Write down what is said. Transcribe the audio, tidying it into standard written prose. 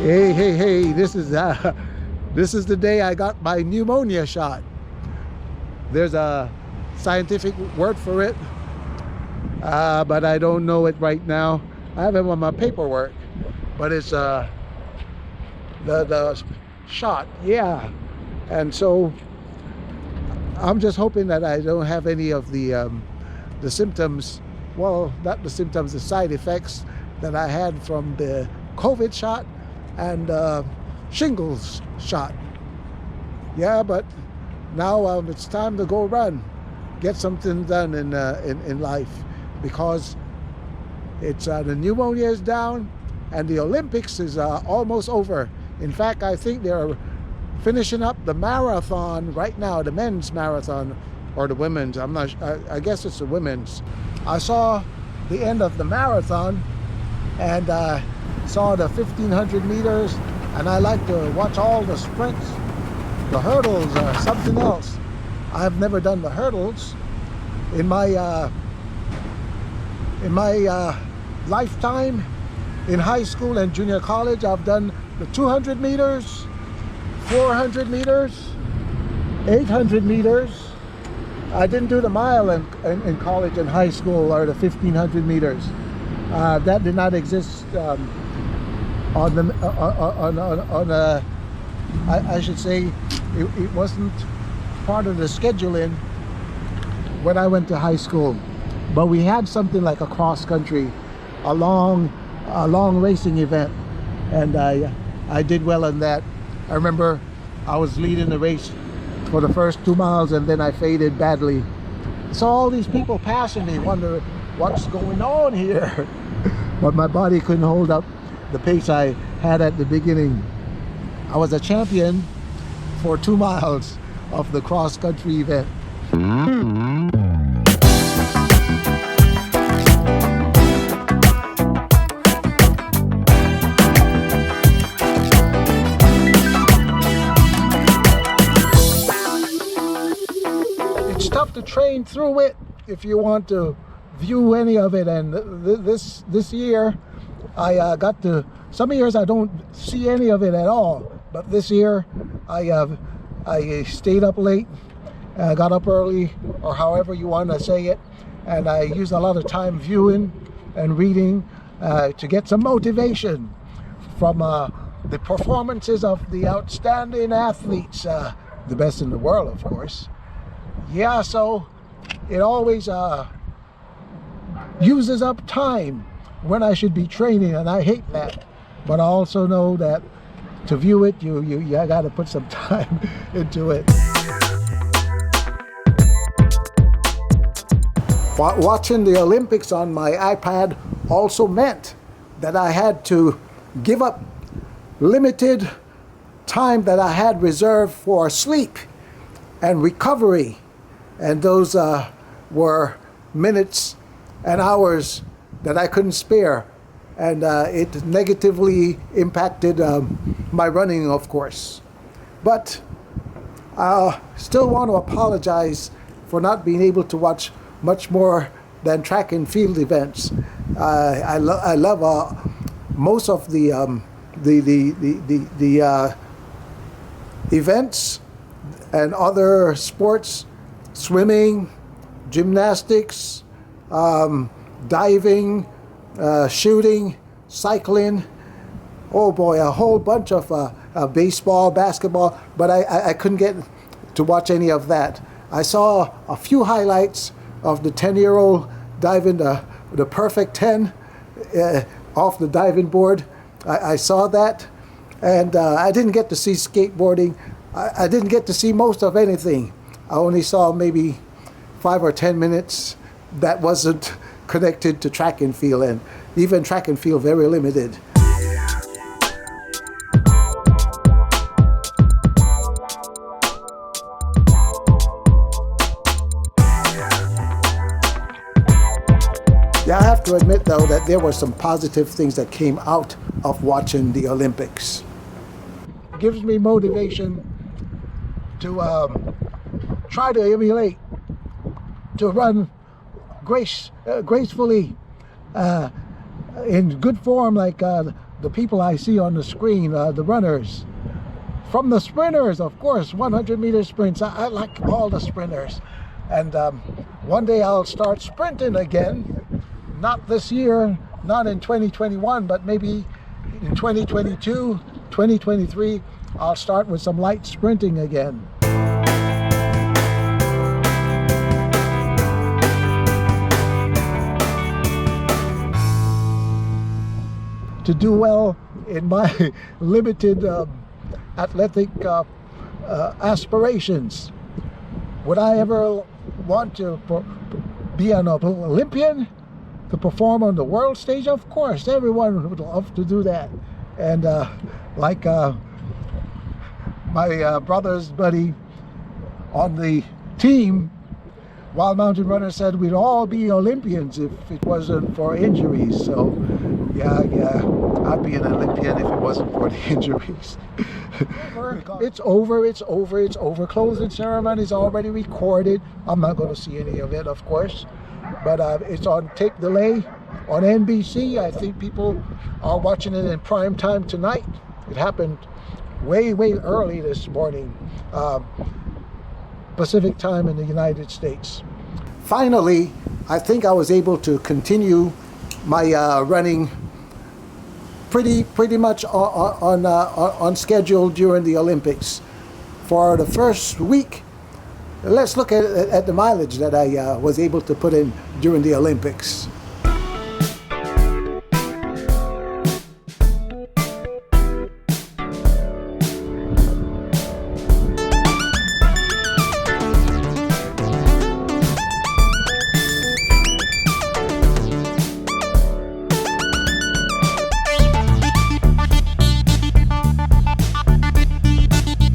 Hey, this is the day I got my pneumonia shot. There's a scientific word for it, but I don't know it right now. I have it on my paperwork, but it's the shot, yeah. And so I'm just hoping that I don't have any of the symptoms, well, not the symptoms, the side effects that I had from the COVID shot and shingles shot. Yeah, but now it's time to go run, get something done in life, because it's the pneumonia is down and the Olympics is almost over. In fact, I think they're finishing up the marathon right now, the men's marathon or the women's. I'm not. I guess it's the women's. I saw the end of the marathon and saw the 1500 meters, and I like to watch all the sprints. The hurdles are something else. I've never done the hurdles in my lifetime. In high school and junior college, I've done the 200 meters, 400 meters, 800 meters. I didn't do the mile in college and high school, or the 1500 meters. That did not exist I should say it wasn't part of the scheduling when I went to high school. But we had something like a cross country, a long racing event, and I did well in that. I remember I was leading the race for the first 2 miles, and then I faded badly. So all these people passing me wonder what's going on here. But my body couldn't hold up the pace I had at the beginning. I was a champion for 2 miles of the cross country event. It's tough to train through it if you want to view any of it, and this year I got to, some years I don't see any of it at all, but this year I stayed up late, got up early, or however you want to say it, and I used a lot of time viewing and reading to get some motivation from the performances of the outstanding athletes, the best in the world, of course. Yeah, so it always uses up time when I should be training, and I hate that. But I also know that to view it, you got to put some time into it. Watching the Olympics on my iPad also meant that I had to give up limited time that I had reserved for sleep and recovery, and those were minutes and hours that I couldn't spare, and it negatively impacted my running, of course. But I still want to apologize for not being able to watch much more than track and field events. I love most of the events and other sports: swimming, gymnastics, diving, shooting, cycling. Oh boy, a whole bunch of baseball, basketball, but I couldn't get to watch any of that. I saw a few highlights of the 10-year-old diving the perfect 10 off the diving board. I saw that, and I didn't get to see skateboarding. I didn't get to see most of anything. I only saw maybe 5 or 10 minutes that wasn't connected to track and field, and even track and field very limited. Yeah, I have to admit though that there were some positive things that came out of watching the Olympics. It gives me motivation to try to emulate, to run gracefully, in good form, like the people I see on the screen, the runners. From the sprinters, of course, 100-meter sprints. I like all the sprinters. And one day I'll start sprinting again. Not this year, not in 2021, but maybe in 2022, 2023, I'll start with some light sprinting again. To do well in my limited athletic aspirations. Would I ever want to be an Olympian, to perform on the world stage? Of course, everyone would love to do that. And like my brother's buddy on the team, Wild Mountain Runner, said we'd all be Olympians if it wasn't for injuries. So yeah, I'd be an Olympian if it wasn't for the injuries. It's over. Closing ceremony's already recorded. I'm not going to see any of it, of course. But it's on tape delay on NBC. I think people are watching it in prime time tonight. It happened way early this morning, Pacific time in the United States. Finally, I think I was able to continue my running pretty much on schedule during the Olympics. For the first week, let's look at the mileage that I was able to put in during the Olympics.